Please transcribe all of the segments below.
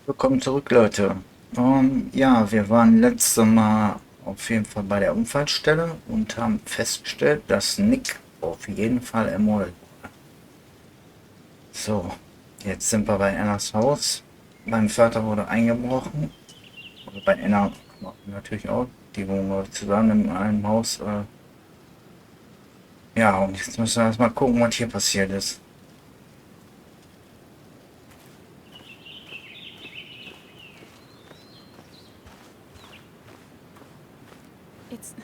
Willkommen zurück, Leute. Ja, wir waren letztes Mal auf jeden Fall bei der Unfallstelle und haben festgestellt, dass Nick auf jeden Fall ermordet wurde. So, jetzt sind wir bei Annas Haus. Mein Vater wurde eingebrochen. Oder bei Anna natürlich auch. Die wohnen wir zusammen in einem Haus. Ja, und jetzt müssen wir erstmal gucken, was hier passiert ist. It's...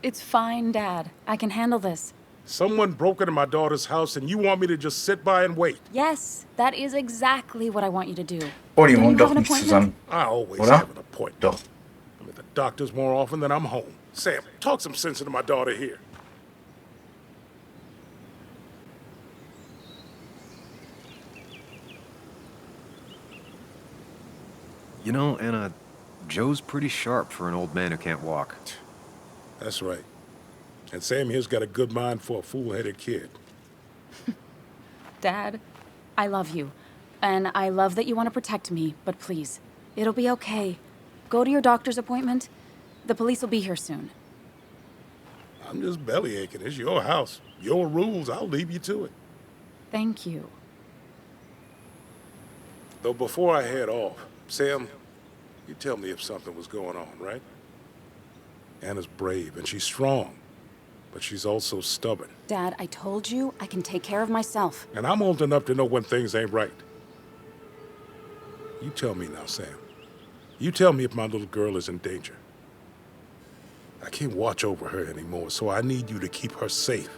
it's fine, Dad. I can handle this. Someone broke into my daughter's house and you want me to just sit by and wait? Yes, that is exactly what I want you to do. Oh, die Don't you wohnen have doch an nicht appointment? zusammen, I always oder? have an appointment. Doch. I'm at the doctor's more often than I'm home. Sam, talk some sense into my daughter here. You know, Anna, Joe's pretty sharp for an old man who can't walk. That's right. And Sam here's got a good mind for a fool-headed kid. Dad, I love you. And I love that you want to protect me, but please, it'll be okay. Go to your doctor's appointment. The police will be here soon. I'm just belly aching. It's your house. Your rules. I'll leave you to it. Thank you. Though before I head off, Sam, you tell me if something was going on, right? Anna's brave and she's strong, but she's also stubborn. Dad, I told you I can take care of myself. And I'm old enough to know when things ain't right. You tell me now, Sam. You tell me if my little girl is in danger. I can't watch over her anymore, so I need you to keep her safe.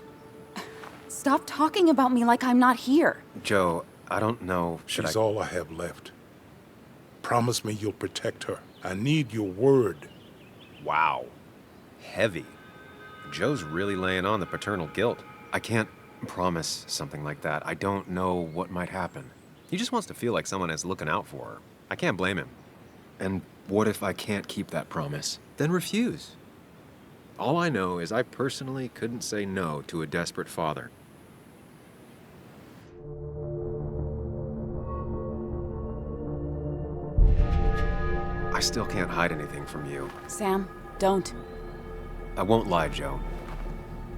Stop talking about me like I'm not here. Joe, I don't know. Should She's I? all I have left. Promise me you'll protect her. I need your word. Wow. Heavy. Joe's really laying on the paternal guilt. I can't promise something like that. I don't know what might happen. He just wants to feel like someone is looking out for her. I can't blame him. And what if I can't keep that promise? Then refuse. All I know is I personally couldn't say no to a desperate father. I still can't hide anything from you. Sam, don't. I won't lie, Joe.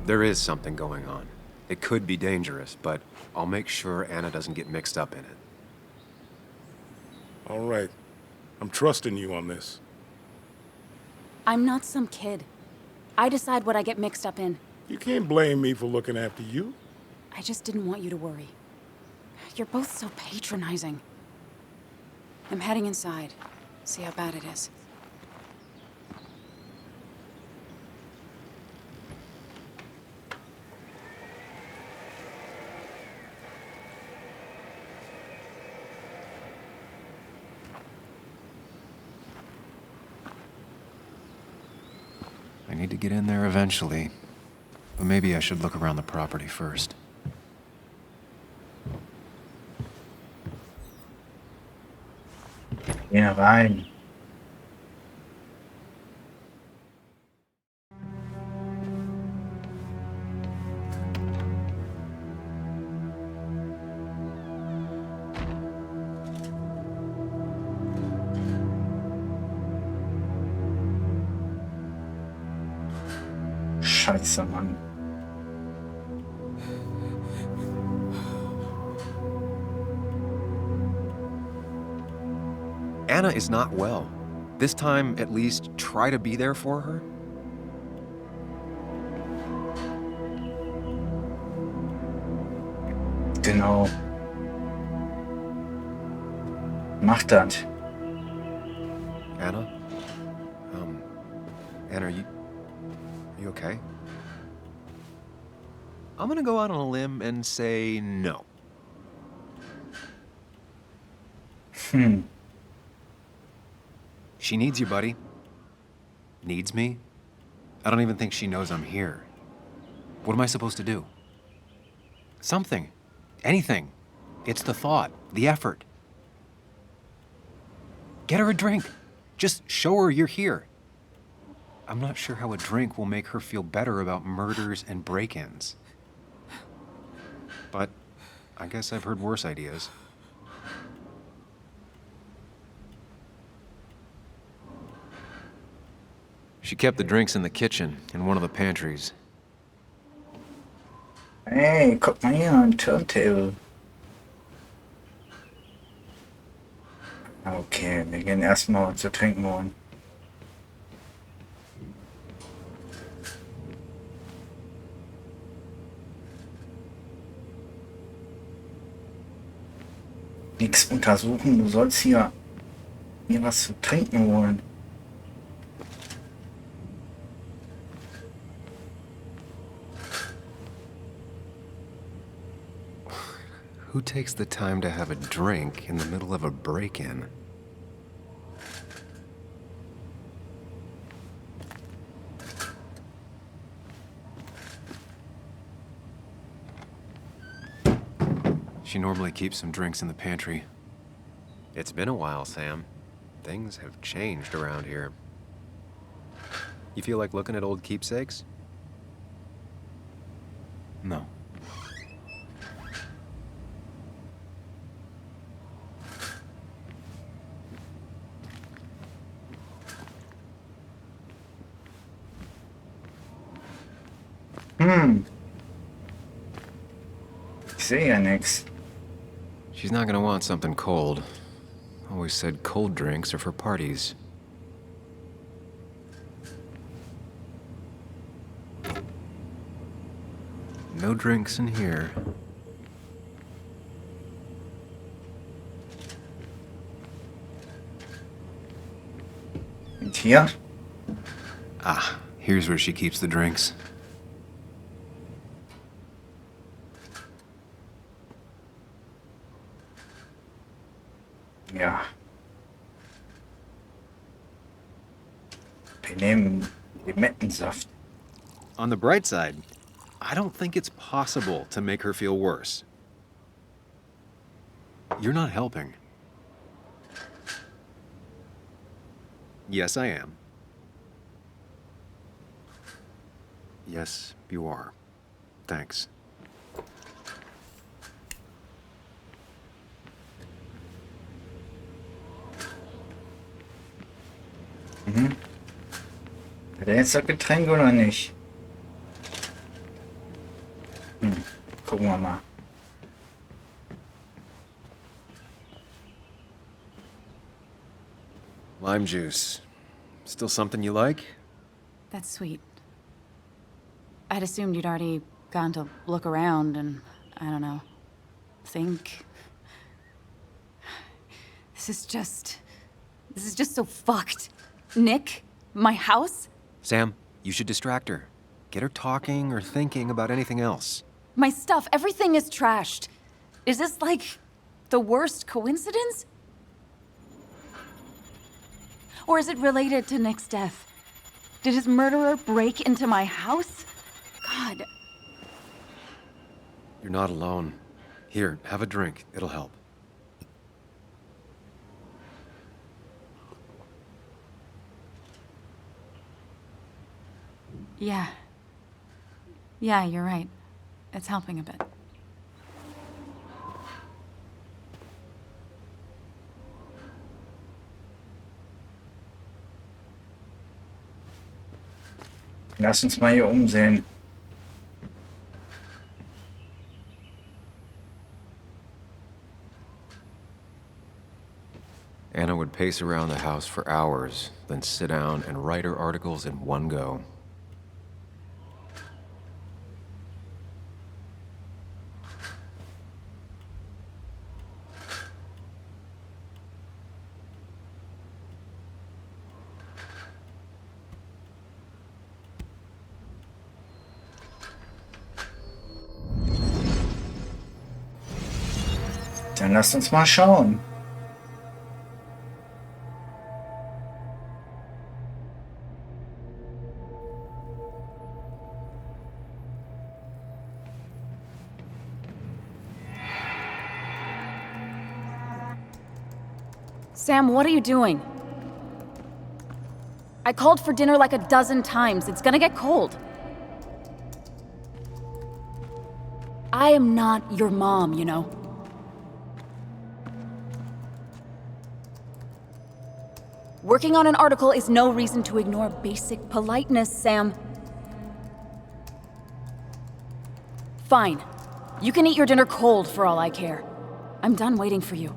There is something going on. It could be dangerous, but I'll make sure Anna doesn't get mixed up in it. All right. I'm trusting you on this. I'm not some kid. I decide what I get mixed up in. You can't blame me for looking after you. I just didn't want you to worry. You're both so patronizing. I'm heading inside. See how bad it is. I need to get in there eventually. But maybe I should look around the property first. Geh rein. Scheiße, Mann. Anna is not well. This time, at least, try to be there for her. Genau. Mach das. Anna? Anna, are you okay? I'm gonna go out on a limb and say no. She needs you, buddy. Needs me? I don't even think she knows I'm here. What am I supposed to do? Something. Anything. It's the thought, the effort. Get her a drink. Just show her you're here. I'm not sure how a drink will make her feel better about murders and break-ins. But I guess I've heard worse ideas. She kept the drinks in the kitchen, in one of the pantries. Hey, guck mal hier, ein Turntable. Okay, wir gehen erstmal zu trinken holen. Nichts untersuchen, du sollst hier mir was zu trinken holen. Who takes the time to have a drink in the middle of a break-in? She normally keeps some drinks in the pantry. It's been a while, Sam. Things have changed around here. You feel like looking at old keepsakes? No. Ich sehe ja nichts. She's not gonna want something cold. Always said cold drinks are for parties. No drinks in here. Und hier? Ah, here's where she keeps the drinks. Ja. Wir nehmen Limettensaft. On the bright side, I don't think it's possible to make her feel worse. You're not helping. Yes, I am. Yes, you are. Thanks. Hat er jetzt das Getränk oder nicht? Gucken wir mal. Lime juice. Still something you like? That's sweet. I'd assumed you'd already gone to look around and, I don't know, think. This is just so fucked. Nick? My house? Sam, you should distract her. Get her talking or thinking about anything else. My stuff, everything is trashed. Is this like the worst coincidence? Or is it related to Nick's death? Did his murderer break into my house? God. You're not alone. Here, have a drink. It'll help. Yeah. Yeah, you're right. It's helping a bit. Lass uns mal hier umsehen. Anna would pace around the house for hours, then sit down and write her articles in one go. Dann lasst uns mal schauen. Sam, what are you doing? I called for dinner like a dozen times. It's gonna get cold. I am not your mom, you know. Working on an article is no reason to ignore basic politeness, Sam. Fine. You can eat your dinner cold for all I care. I'm done waiting for you.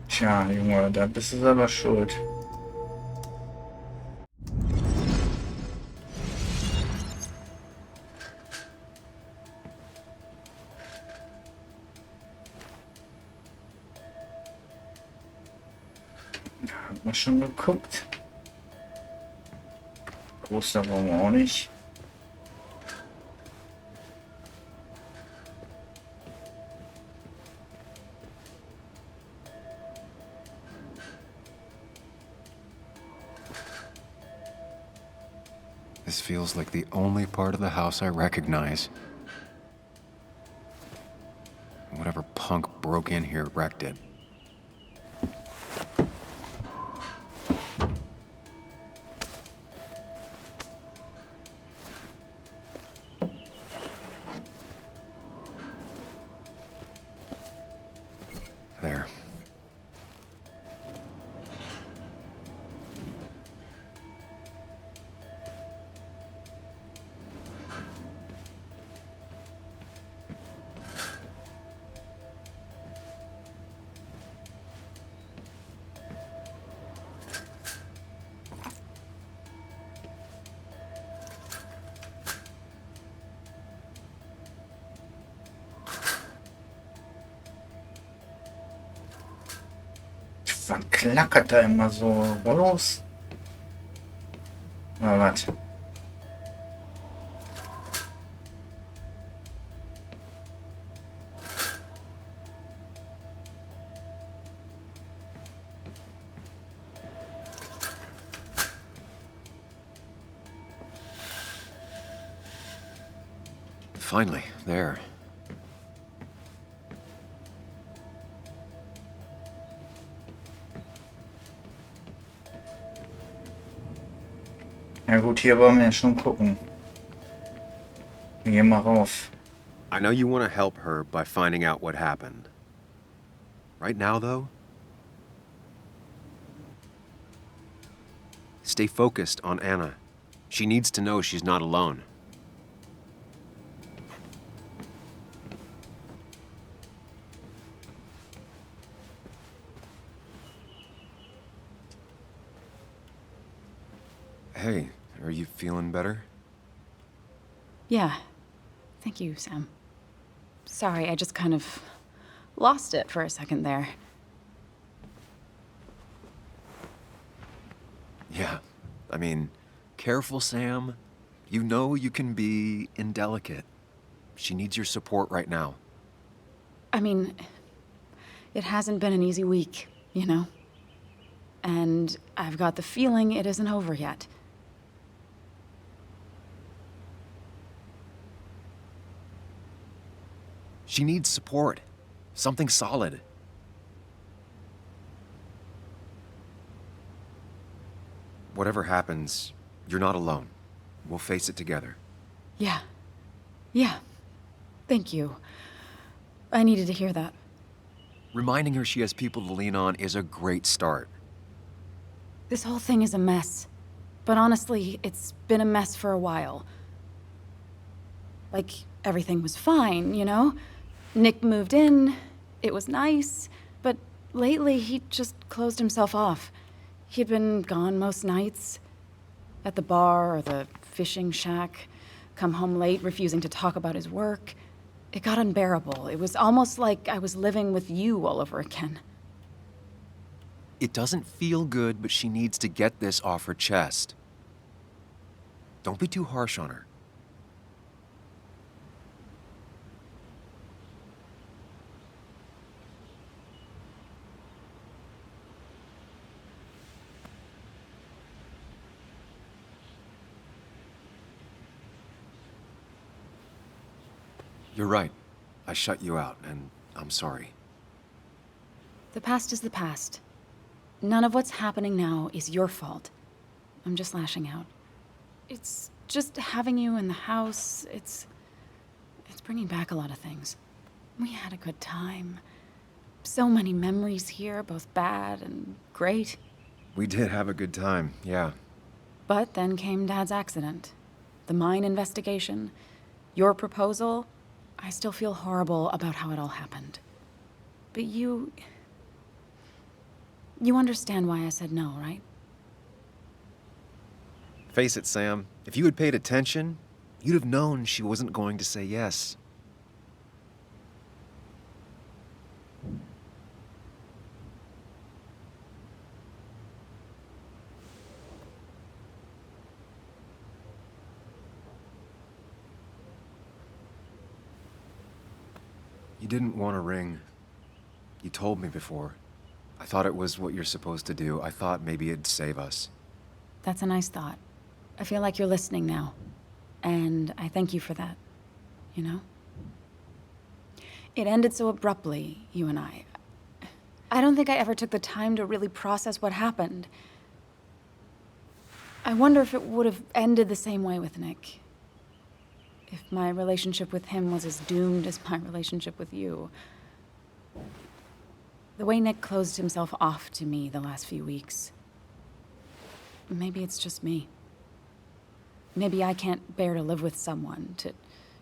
Tja, Junge, da bist du selber schuld. Hat man schon geguckt? Poster wollen wir auch nicht. This feels like the only part of the house I recognize. Whatever punk broke in here wrecked it. There. Was klackert da immer so? Rollos? Na, was? Finally, there. Ja gut, hier wollen wir ja schon gucken. Wir gehen mal rauf. I know you want to help her by finding out what happened. Right now, though, stay focused on Anna. She needs to know she's not alone. Hey, are you feeling better? Yeah. Thank you, Sam. Sorry, I just kind of lost it for a second there. Yeah. I mean, careful, Sam. You know you can be indelicate. She needs your support right now. I mean, it hasn't been an easy week, you know? And I've got the feeling it isn't over yet. She needs support. Something solid. Whatever happens, you're not alone. We'll face it together. Yeah. Yeah. Thank you. I needed to hear that. Reminding her she has people to lean on is a great start. This whole thing is a mess. But honestly, it's been a mess for a while. Like, everything was fine, you know? Nick moved in, it was nice, but lately he just closed himself off. He'd been gone most nights. At the bar or the fishing shack, come home late, refusing to talk about his work. It got unbearable. It was almost like I was living with you all over again. It doesn't feel good, but she needs to get this off her chest. Don't be too harsh on her. You're right. I shut you out, and I'm sorry. The past is the past. None of what's happening now is your fault. I'm just lashing out. It's just having you in the house, it's bringing back a lot of things. We had a good time. so many memories here, both bad and great. We did have a good time, yeah. But then came Dad's accident. The mine investigation. Your proposal. I still feel horrible about how it all happened. But you understand why I said no, right? Face it, Sam. If you had paid attention, you'd have known she wasn't going to say yes. You didn't want a ring. You told me before. I thought it was what you're supposed to do. I thought maybe it'd save us. That's a nice thought. I feel like you're listening now. And I thank you for that. You know? It ended so abruptly, you and I. I don't think I ever took the time to really process what happened. I wonder if it would have ended the same way with Nick. If my relationship with him was as doomed as my relationship with you. The way Nick closed himself off to me the last few weeks. Maybe it's just me. Maybe I can't bear to live with someone, to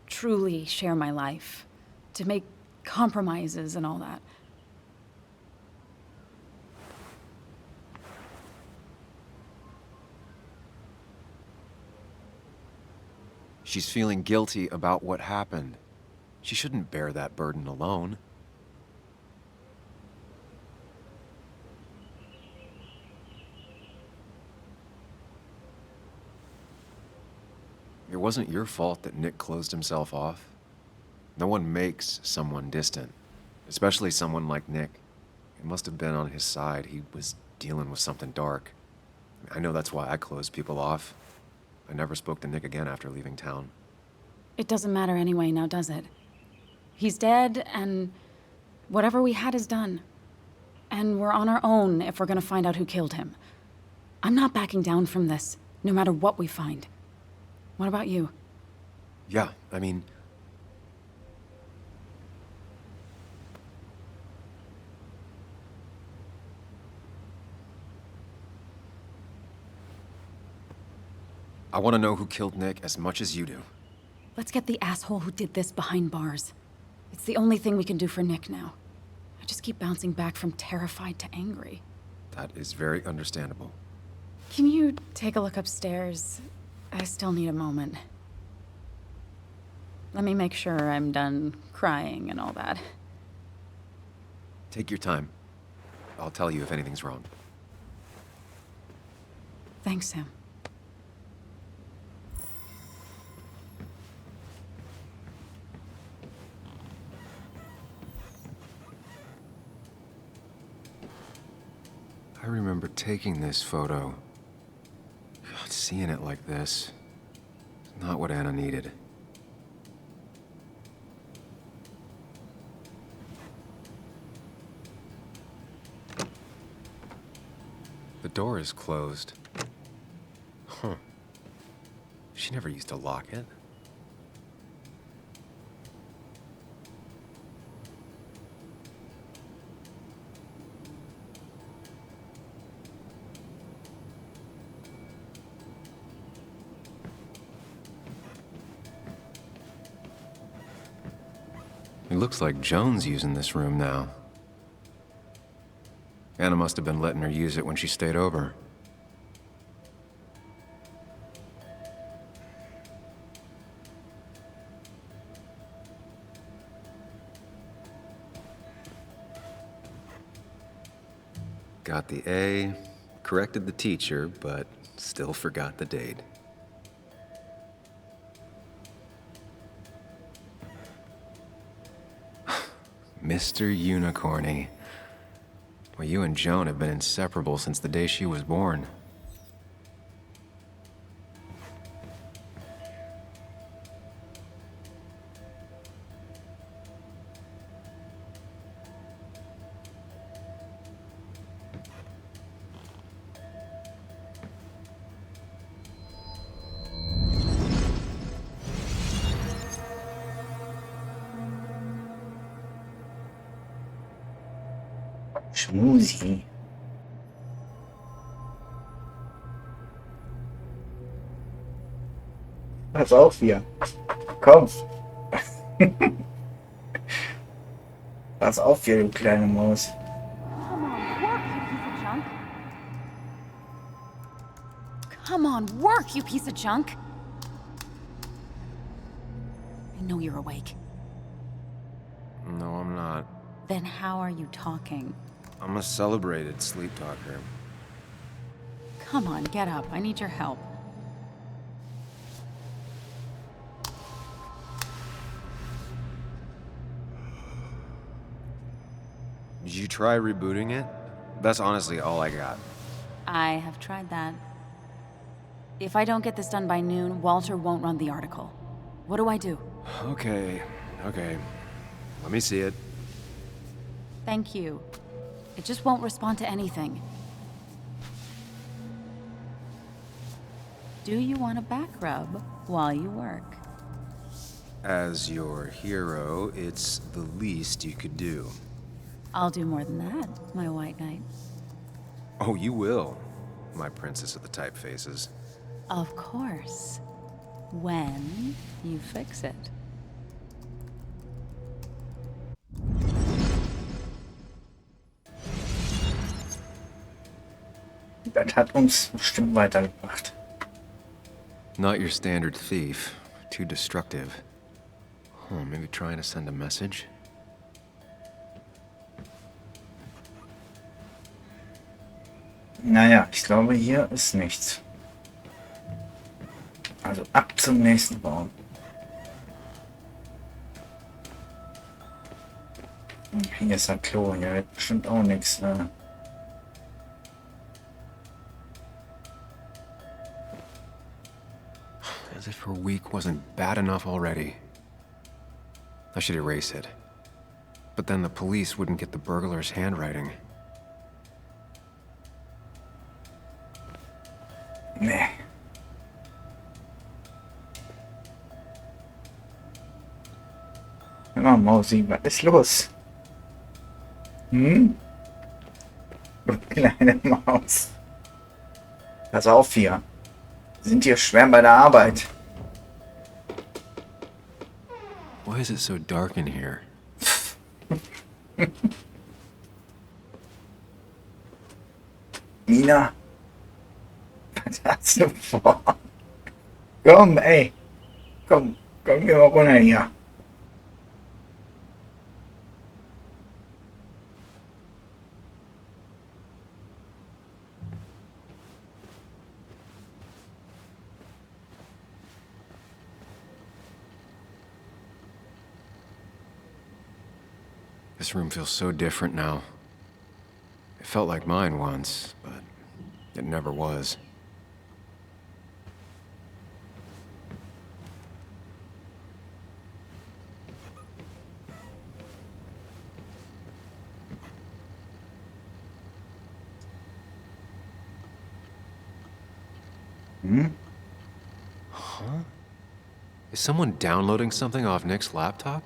truly share my life, to make compromises and all that. She's feeling guilty about what happened. She shouldn't bear that burden alone. It wasn't your fault that Nick closed himself off. No one makes someone distant, especially someone like Nick. It must have been on his side. He was dealing with something dark. I know that's why I closed people off. I never spoke to Nick again after leaving town. It doesn't matter anyway, now does it? He's dead, and whatever we had is done. And we're on our own if we're gonna find out who killed him. I'm not backing down from this, no matter what we find. What about you? Yeah, I mean... I want to know who killed Nick as much as you do. Let's get the asshole who did this behind bars. It's the only thing we can do for Nick now. I just keep bouncing back from terrified to angry. That is very understandable. Can you take a look upstairs? I still need a moment. Let me make sure I'm done crying and all that. Take your time. I'll tell you if anything's wrong. Thanks, Sam. I remember taking this photo. God, seeing it like this. It's not what Anna needed. The door is closed. Huh. She never used to lock it. It looks like Joan's using this room now. Anna must have been letting her use it when she stayed over. Got the A, corrected the teacher, but still forgot the date. Mr. Unicorny. Well, you and Joan have been inseparable since the day she was born. Schmusi. Pass auf hier. Komm. Pass auf hier, du kleine Maus. Come on, work, you piece of junk! I know you're awake. No, I'm not. Then how are you talking? I'm a celebrated sleep talker. Come on, get up. I need your help. Did you try rebooting it? That's honestly all I got. I have tried that. If I don't get this done by noon, Walter won't run the article. What do I do? Okay. Let me see it. Thank you. It just won't respond to anything. Do you want a back rub while you work? As your hero, it's the least you could do. I'll do more than that, my white knight. Oh, you will, my princess of the typefaces. Of course. When you fix it. Das hat uns bestimmt weitergebracht. Not your standard thief. Too destructive. Oh, maybe trying to send a message? Naja, ich glaube, hier ist nichts. Also ab zum nächsten Baum. Hier ist ein Klo, hier wird bestimmt auch nichts. As if her week wasn't bad enough already. I should erase it. But then the police wouldn't get the burglar's handwriting. Nee. Hör mal, Mausi, was ist los? Hm? Du kleine Maus. Pass auf hier. Wir sind hier schwer bei der Arbeit. Why is it so dark in here? Nina. Was hast du vor? Komm, ey. Komm, geh mal runter hier. This room feels so different now. It felt like mine once, but it never was. Huh? Is someone downloading something off Nick's laptop?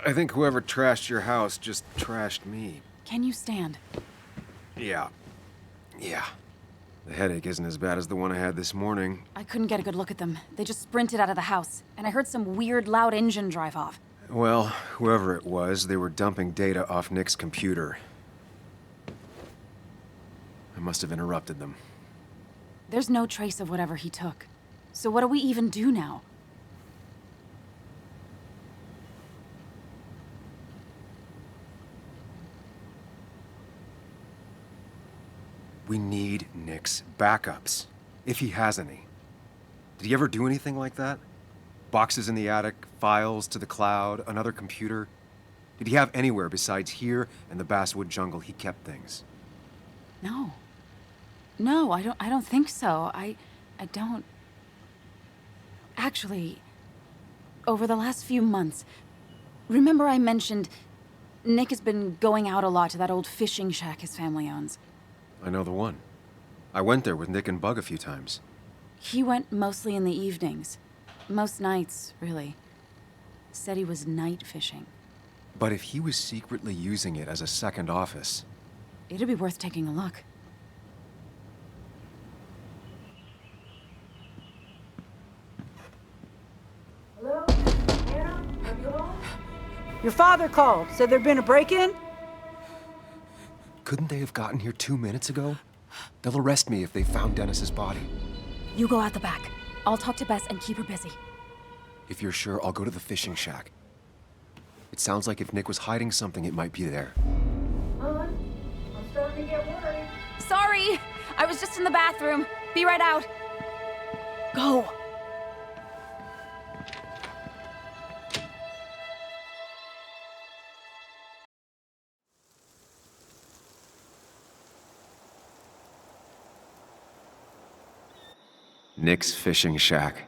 I think whoever trashed your house just trashed me. Can you stand? Yeah. The headache isn't as bad as the one I had this morning. I couldn't get a good look at them. They just sprinted out of the house, and I heard some weird, loud engine drive off. Well, whoever it was, they were dumping data off Nick's computer. I must have interrupted them. There's no trace of whatever he took. So what do we even do now? We need Nick's backups, if he has any. Did he ever do anything like that? Boxes in the attic, files to the cloud, another computer? Did he have anywhere besides here and the Basswood jungle he kept things? No. No, I don't think so. I don't... Actually, over the last few months, remember I mentioned Nick has been going out a lot to that old fishing shack his family owns. I know the one. I went there with Nick and Bug a few times. He went mostly in the evenings. Most nights, really. Said he was night fishing. But if he was secretly using it as a second office... It'd be worth taking a look. Hello? Anna? Are you home? Your father called. Said there'd been a break-in? Couldn't they have gotten here 2 minutes ago? They'll arrest me if they found Dennis's body. You go out the back. I'll talk to Bess and keep her busy. If you're sure, I'll go to the fishing shack. It sounds like if Nick was hiding something, it might be there. Hon, I'm starting to get worried. Sorry! I was just in the bathroom. Be right out. Go! Nick's fishing shack.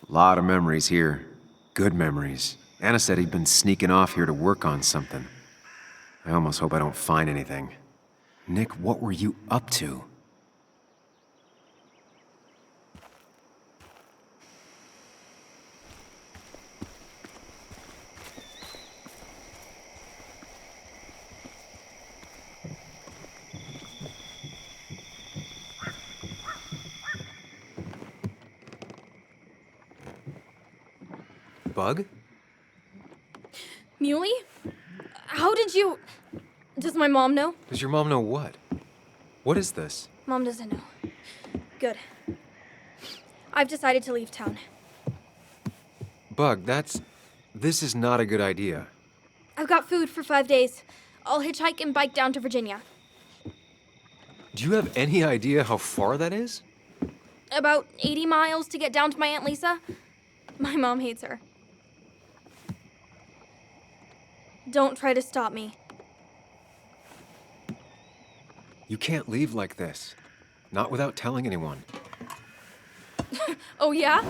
Lot of memories here. Good memories. Anna said he'd been sneaking off here to work on something. I almost hope I don't find anything. Nick, what were you up to? Bug? Muley? How did you... Does my mom know? Does your mom know what? What is this? Mom doesn't know. Good. I've decided to leave town. Bug, this is not a good idea. I've got food for 5 days. I'll hitchhike and bike down to Virginia. Do you have any idea how far that is? About 80 miles to get down to my Aunt Lisa. My mom hates her. Don't try to stop me. You can't leave like this. Not without telling anyone. Oh, yeah?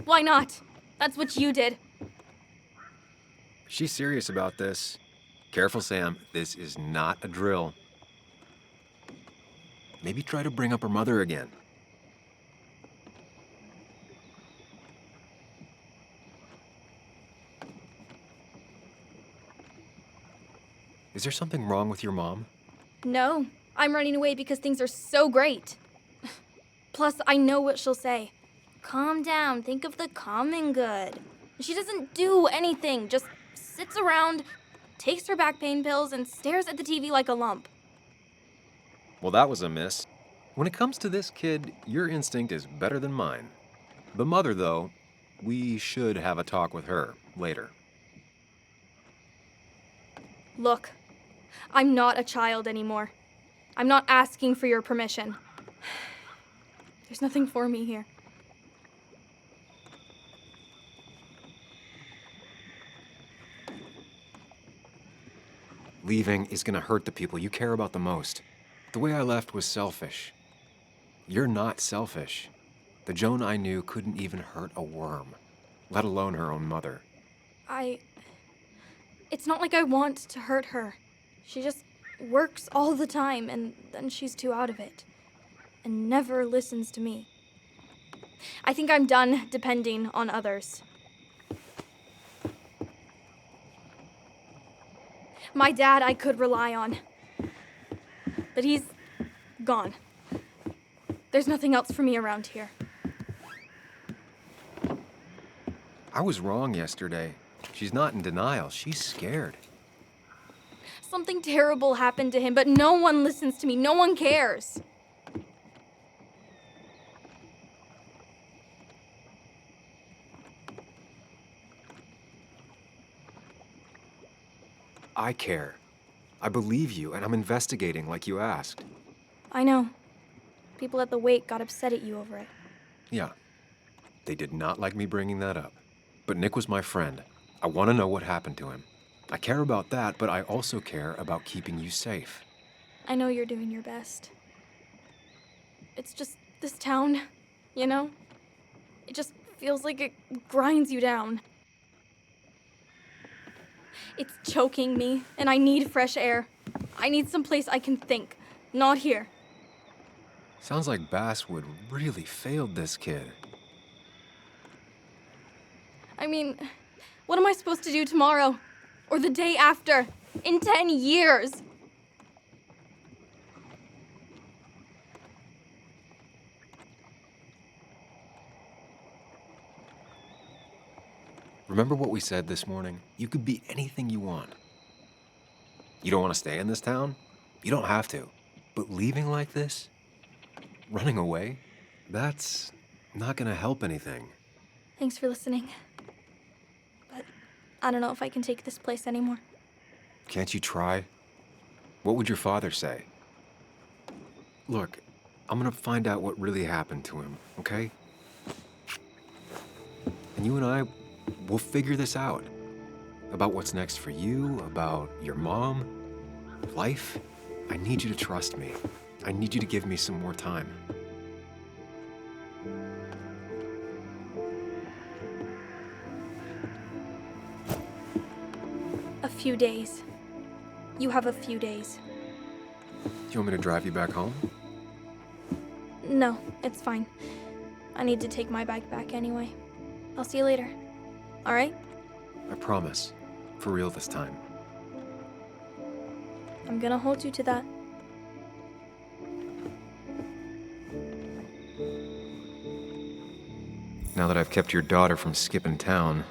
Why not? That's what you did. She's serious about this. Careful, Sam. This is not a drill. Maybe try to bring up her mother again. Is there something wrong with your mom? No, I'm running away because things are so great. Plus, I know what she'll say. Calm down, think of the common good. She doesn't do anything, just sits around, takes her back pain pills, and stares at the TV like a lump. Well, that was a miss. When it comes to this kid, your instinct is better than mine. The mother, though, we should have a talk with her later. Look, I'm not a child anymore. I'm not asking for your permission. There's nothing for me here. Leaving is gonna hurt the people you care about the most. The way I left was selfish. You're not selfish. The Joan I knew couldn't even hurt a worm, let alone her own mother. It's not like I want to hurt her. She just works all the time, and then she's too out of it. And never listens to me. I think I'm done depending on others. My dad I could rely on. But he's gone. There's nothing else for me around here. I was wrong yesterday. She's not in denial. She's scared. Something terrible happened to him, but no one listens to me. No one cares. I care. I believe you, and I'm investigating like you asked. I know. People at the wake got upset at you over it. Yeah. They did not like me bringing that up. But Nick was my friend. I want to know what happened to him. I care about that, but I also care about keeping you safe. I know you're doing your best. It's just this town, you know? It just feels like it grinds you down. It's choking me, and I need fresh air. I need someplace I can think, not here. Sounds like Basswood really failed this kid. I mean, what am I supposed to do tomorrow? Or the day after? In 10 years? Remember what we said this morning? You could be anything you want. You don't want to stay in this town? You don't have to. But leaving like this? Running away? That's not gonna help anything. Thanks for listening. But I don't know if I can take this place anymore. Can't you try? What would your father say? Look, I'm gonna find out what really happened to him, okay? And you and I, we'll figure this out. About what's next for you, about your mom, life. I need you to trust me. I need you to give me some more time. A few days. You have a few days. Do you want me to drive you back home? No, it's fine. I need to take my bike back anyway. I'll see you later. All right? I promise. For real this time. I'm gonna hold you to that. Now that I've kept your daughter from skipping town,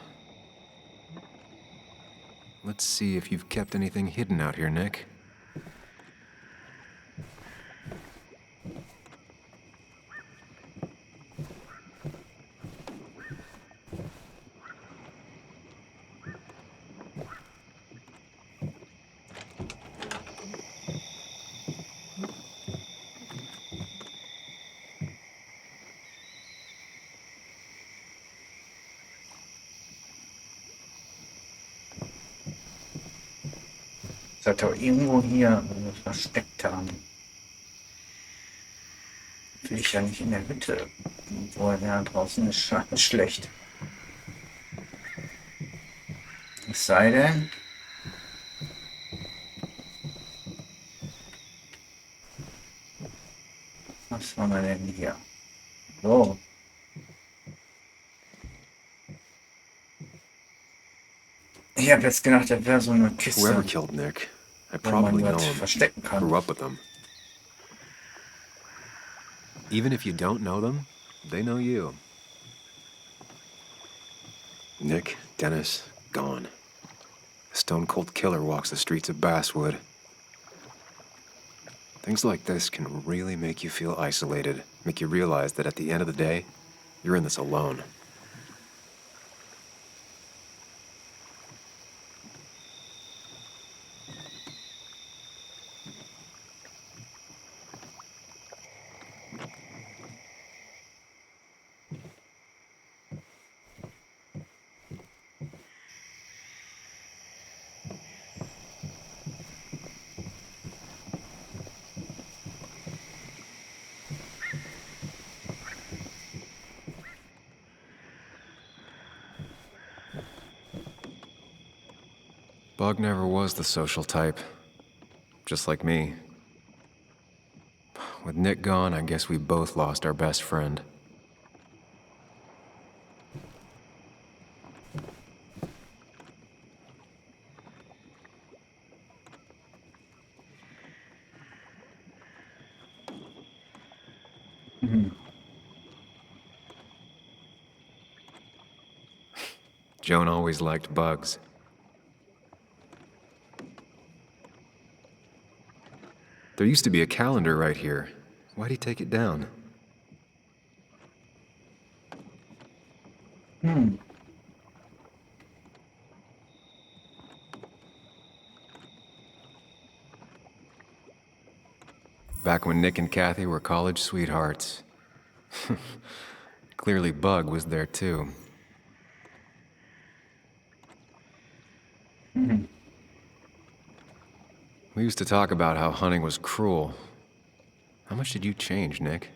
let's see if you've kept anything hidden out here, Nick. Sollte auch irgendwo hier versteckt haben. Will ich ja nicht in der Hütte. Wo er da draußen ist, schlecht. Es sei denn. Was haben wir denn hier? So. Ich habe jetzt gedacht, das wäre so eine Kiste, Whoever killed Nick, I wo man probably know was him. verstecken kann. Grew up with them. Even if you don't know them, they know you. Nick, Dennis, gone. A stone-cold killer walks the streets of Basswood. Things like this can really make you feel isolated, make you realize that at the end of the day, you're in this alone. Bug never was the social type. Just like me. With Nick gone, I guess we both lost our best friend. Joan always liked bugs. There used to be a calendar right here. Why'd he take it down? Back when Nick and Kathy were college sweethearts. Clearly Bug was there too. We used to talk about how hunting was cruel. How much did you change, Nick?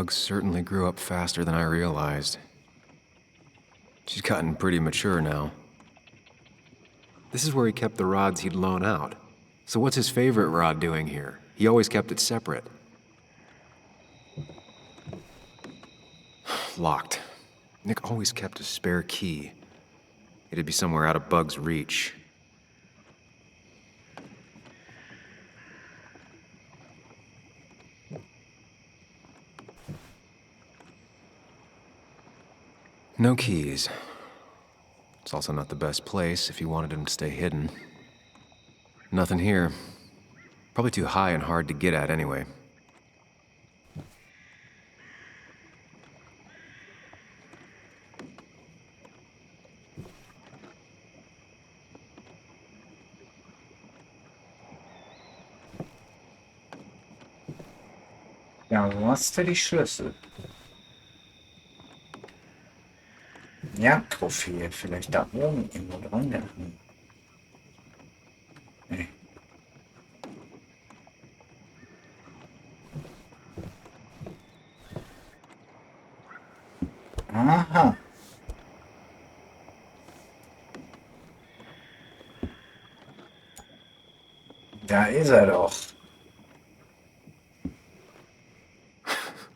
Bug certainly grew up faster than I realized. She's gotten pretty mature now. This is where he kept the rods he'd loan out. So what's his favorite rod doing here? He always kept it separate. Locked. Nick always kept a spare key. It'd be somewhere out of Bug's reach. No keys. It's also not the best place if you wanted him to stay hidden. Nothing here. Probably too high and hard to get at anyway. Ja, wo hast du die Schlüssel? Ja, Trophäe. Vielleicht da oben irgendwo dran. Ja. Nee. Aha. Da ist er doch.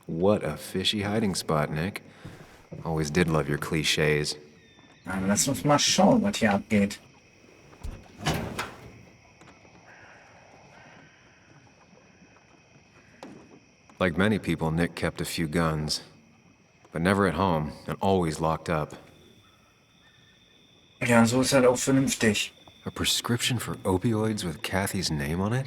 What a fishy hiding spot, Nick. Always did love your cliches. Na, lass uns mal schauen, was hier abgeht. Like many people, Nick kept a few guns. But never at home, and always locked up. Ja, so ist halt auch vernünftig. A prescription for opioids with Kathy's name on it?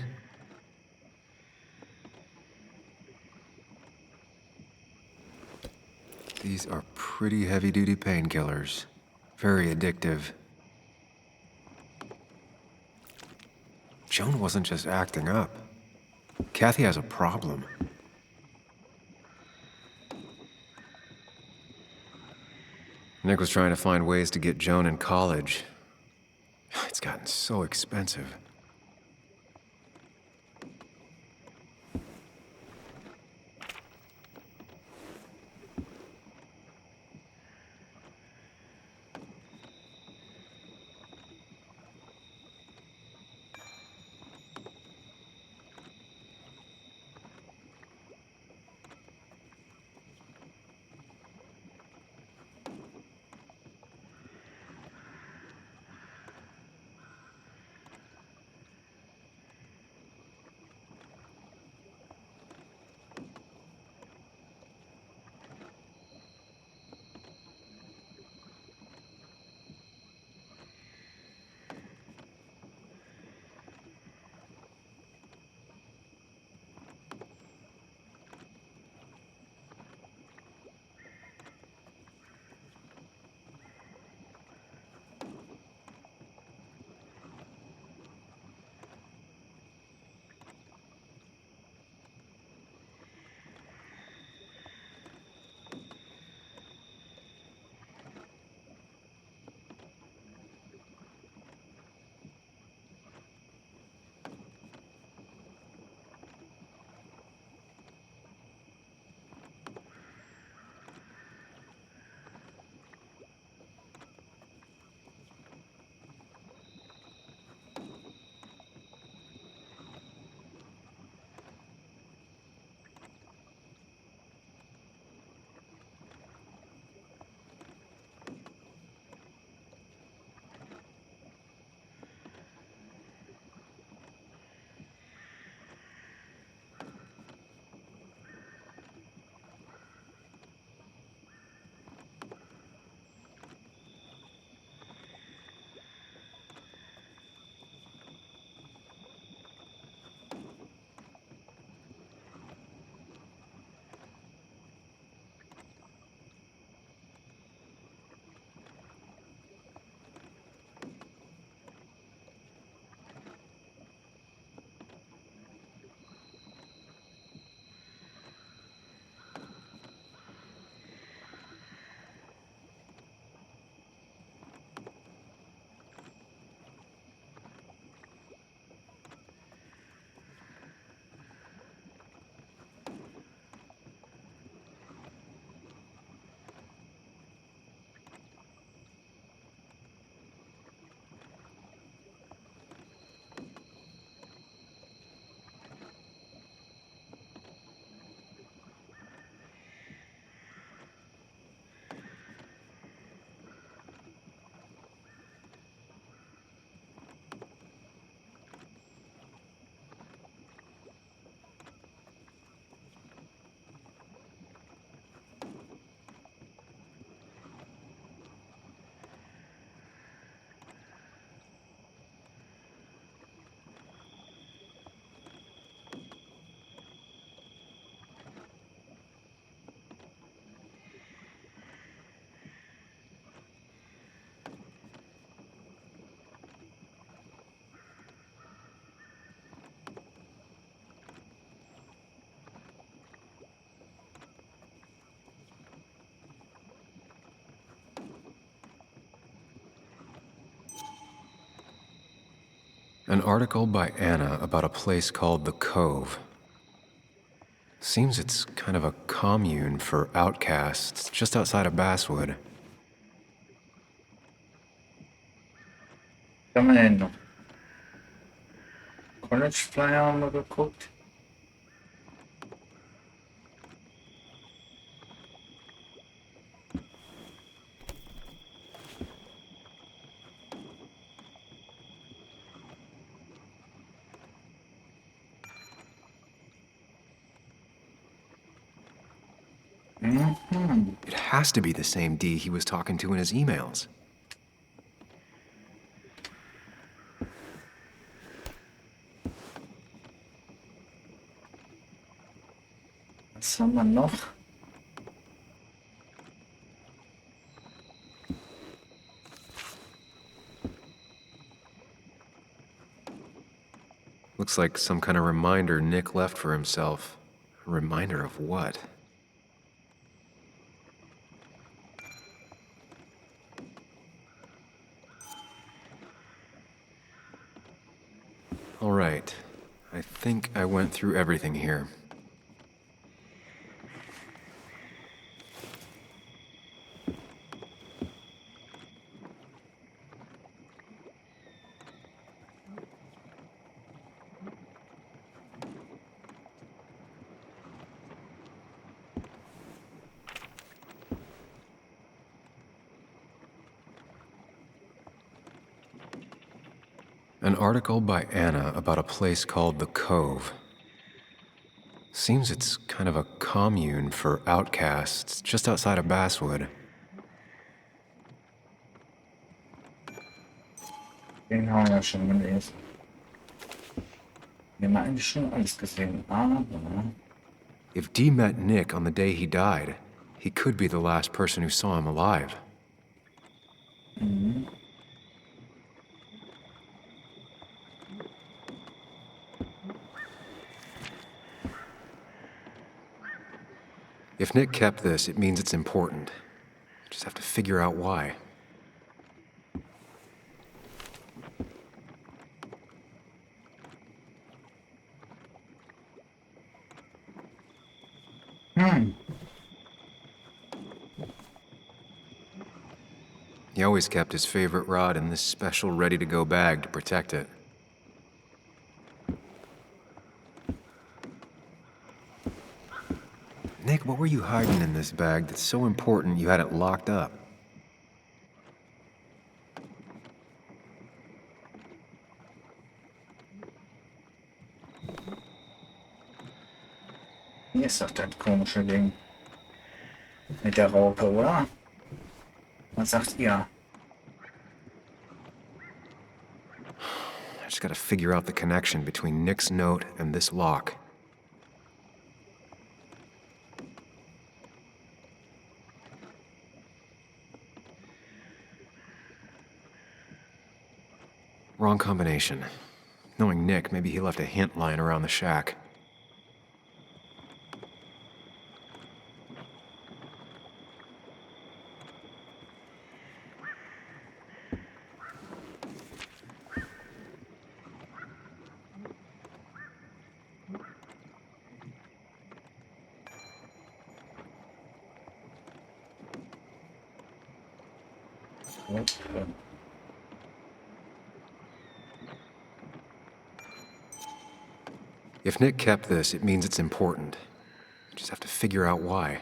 These are pretty heavy-duty painkillers. Very addictive. Joan wasn't just acting up. Kathy has a problem. Nick was trying to find ways to get Joan in college. It's gotten so expensive. An article by Anna about a place called The Cove. Seems it's kind of a commune for outcasts just outside of Basswood. Was haben wir denn noch? College Flyer haben wir geguckt. It has to be the same D he was talking to in his emails. Was haben wir noch? Looks like some kind of reminder Nick left for himself. A reminder of what? All right. I think I went through everything here. An article by Anna about a place called The Cove. Seems it's kind of a commune for outcasts just outside of Basswood. Den haben wir ja schon gelesen. Wir haben eigentlich schon alles gesehen, aber If Dee met Nick on the day he died, he could be the last person who saw him alive. If Nick kept this, it means it's important. Just have to figure out why. He always kept his favorite rod in this special ready-to-go bag to protect it. Nick, what were you hiding in this bag that's so important you had it locked up? hier ist doch das komische Ding. Mit der Raupe, oder? Was sagt ihr? I just gotta figure out the connection between Nick's note and this lock. Wrong combination. Knowing Nick, maybe he left a hint lying around the shack. If Nick kept this, it means it's important. Just have to figure out why.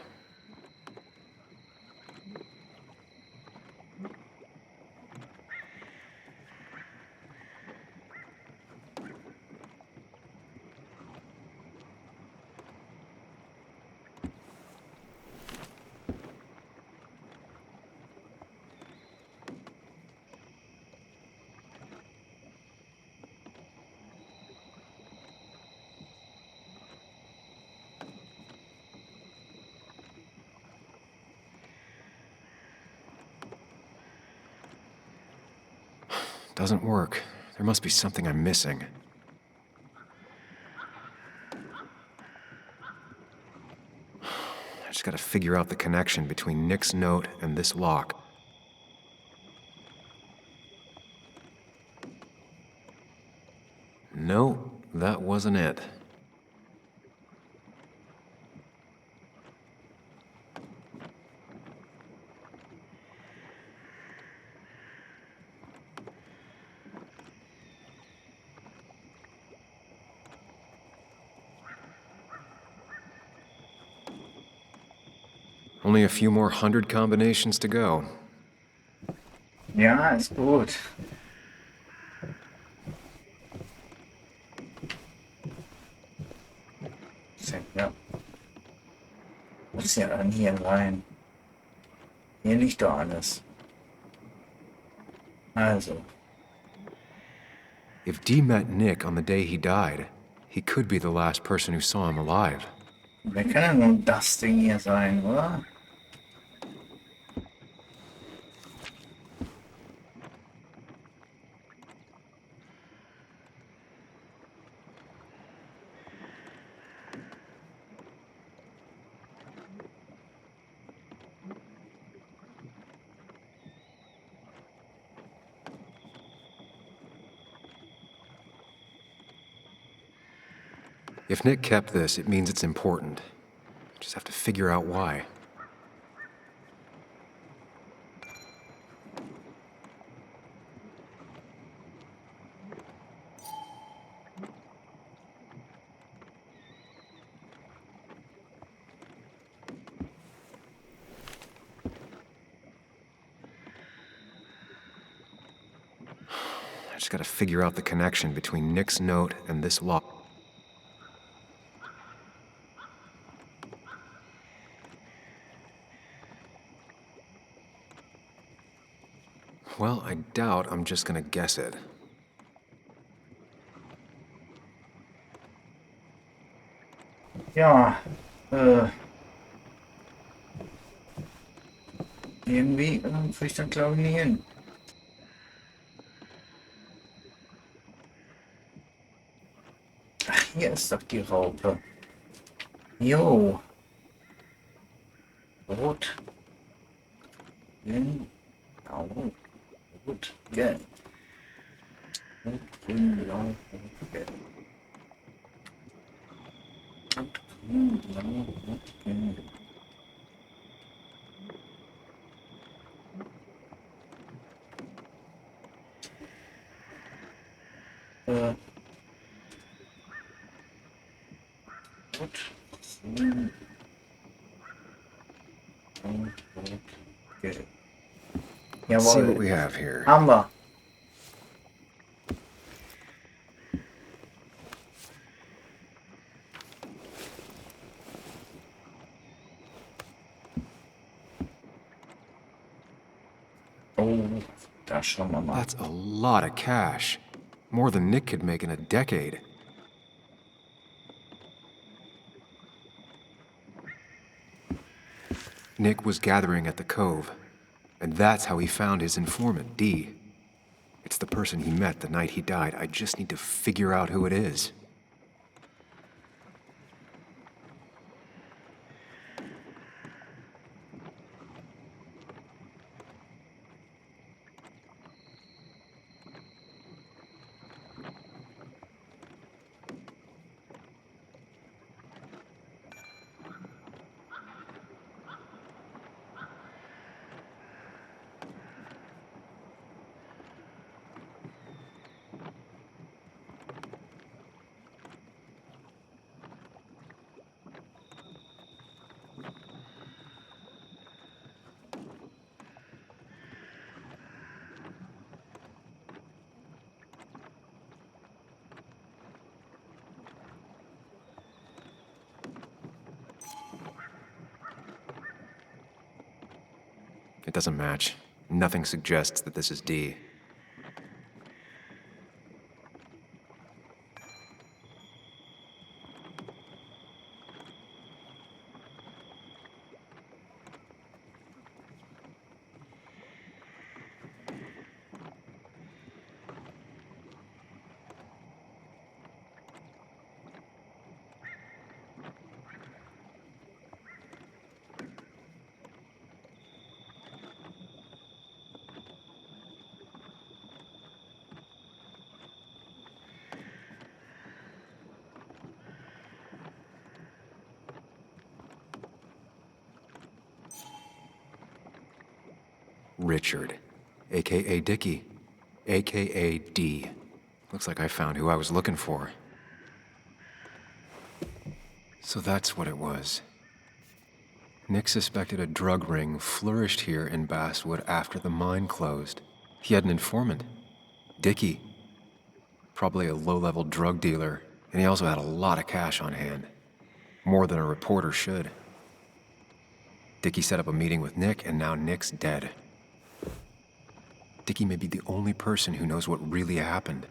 Doesn't work. There must be something I'm missing. I just gotta figure out the connection between Nick's note and this lock. No, that wasn't it. Only a few more hundred combinations to go. Ja, ist gut. Ja. Muss ja dann hier rein. Hier liegt doch alles. Also, If Dee met Nick on the day he died, he could be the last person who saw him alive. wer kann denn nun das Ding hier sein, oder? If Nick kept this, it means it's important. Just have to figure out why. I just gotta figure out the connection between Nick's note and this law. Well, I doubt I'm just gonna guess it. Ja, irgendwie kriege ich das glaube ich nicht hin. Ach, hier ist doch die Raupe. Jo. Rot. Grün. Blau. Rot. Gelb. Rot, grün, blau, rot, gelb. Rot, grün, blau, rot, gelb. Rot, grün, blau, rot, gelb. Let's see what Jawohl. we have here. Haben wir. Oh, da schauen wir mal. That's a lot of cash. More than Nick could make in a decade. Nick was gathering at the Cove, and that's how he found his informant, Dee. It's the person he met the night he died. I just need to figure out who it is. It doesn't match. Nothing suggests that this is Dee. Richard, aka Dickie, aka D. Looks like I found who I was looking for. So that's what it was. Nick suspected a drug ring flourished here in Basswood after the mine closed. He had an informant, Dickie. Probably a low-level drug dealer, and he also had a lot of cash on hand. More than a reporter should. Dickie set up a meeting with Nick, and now Nick's dead. Dickie may be the only person who knows what really happened.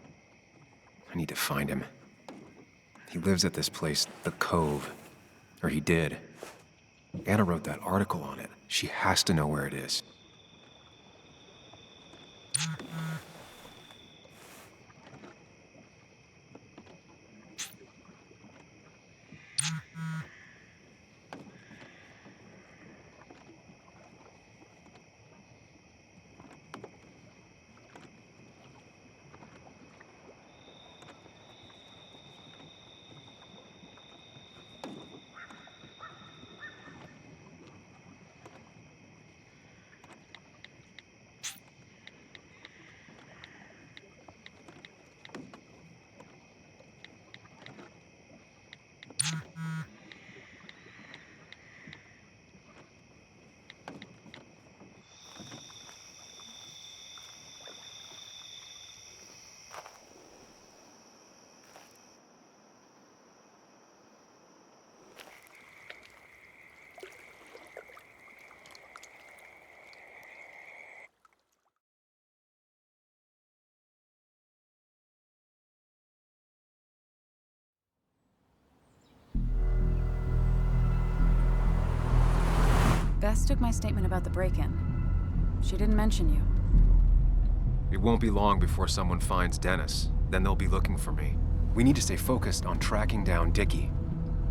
I need to find him. He lives at this place, The Cove. Or he did. Anna wrote that article on it. She has to know where it is. Bess took my statement about the break-in. She didn't mention you. It won't be long before someone finds Dennis. Then they'll be looking for me. We need to stay focused on tracking down Dickie.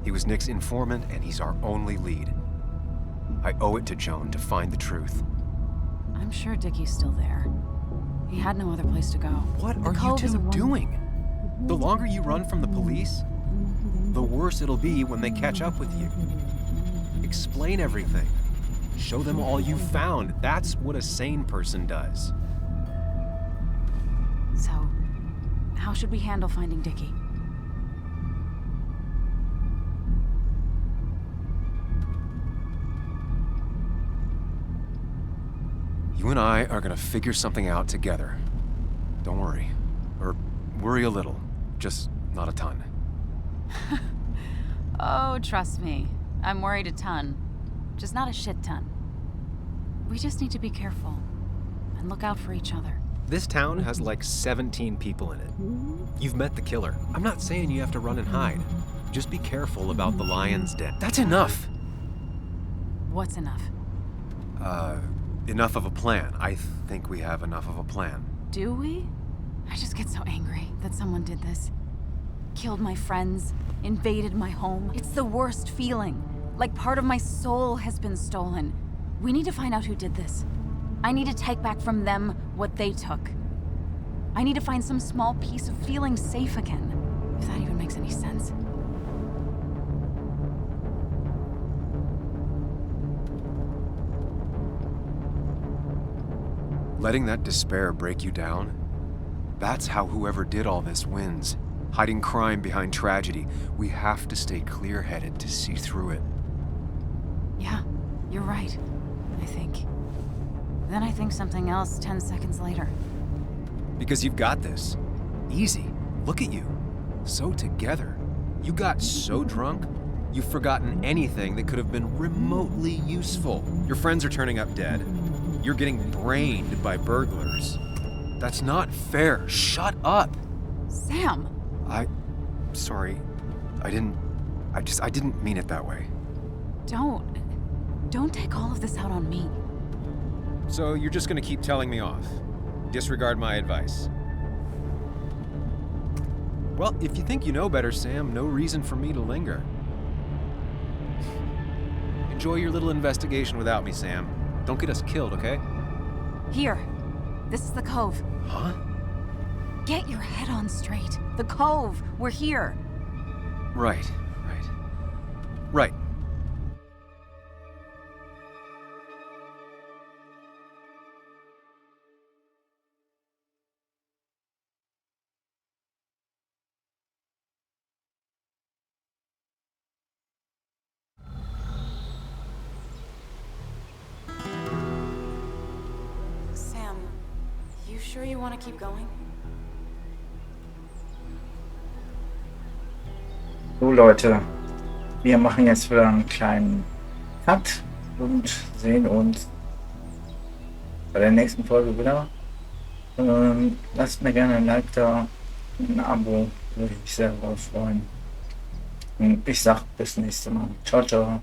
He was Nick's informant, and he's our only lead. I owe it to Joan to find the truth. I'm sure Dickie's still there. He had no other place to go. What The are you Cove is a two doing? The longer you run from the police, the worse it'll be when they catch up with you. Explain everything. Show them all you found. That's what a sane person does. So, how should we handle finding Dickie? You and I are gonna figure something out together. Don't worry. Or worry a little. Just not a ton. Oh, trust me. I'm worried a ton. Just not a shit ton. We just need to be careful and look out for each other. This town has like 17 people in it. You've met the killer. I'm not saying you have to run and hide. Just be careful about the lion's den. That's enough! What's enough? Enough of a plan. I think we have enough of a plan. Do we? I just get so angry that someone did this. Killed my friends, invaded my home. It's the worst feeling. Like part of my soul has been stolen. We need to find out who did this. I need to take back from them what they took. I need to find some small piece of feeling safe again, if that even makes any sense. Letting that despair break you down? That's how whoever did all this wins. Hiding crime behind tragedy. We have to stay clear-headed to see through it. Yeah, you're right, I think. Then I think something else 10 seconds later. Because you've got this. Easy. Look at you. So together. You got so drunk, you've forgotten anything that could have been remotely useful. Your friends are turning up dead. You're getting brained by burglars. That's not fair. Shut up. Sam! Sorry. I didn't mean it that way. Don't take all of this out on me. So you're just gonna keep telling me off? Disregard my advice? Well, if you think you know better, Sam, no reason for me to linger. Enjoy your little investigation without me, Sam. Don't get us killed, okay? Here. This is the Cove. Huh? Get your head on straight. The Cove. We're here. Right. Right. sure you want to keep going? So Leute, wir machen jetzt wieder einen kleinen Cut und sehen uns bei der nächsten Folge wieder. Lasst mir gerne ein Like da, ein Abo, würde ich mich sehr darüber freuen. Und ich sag bis nächste Mal. Ciao, ciao.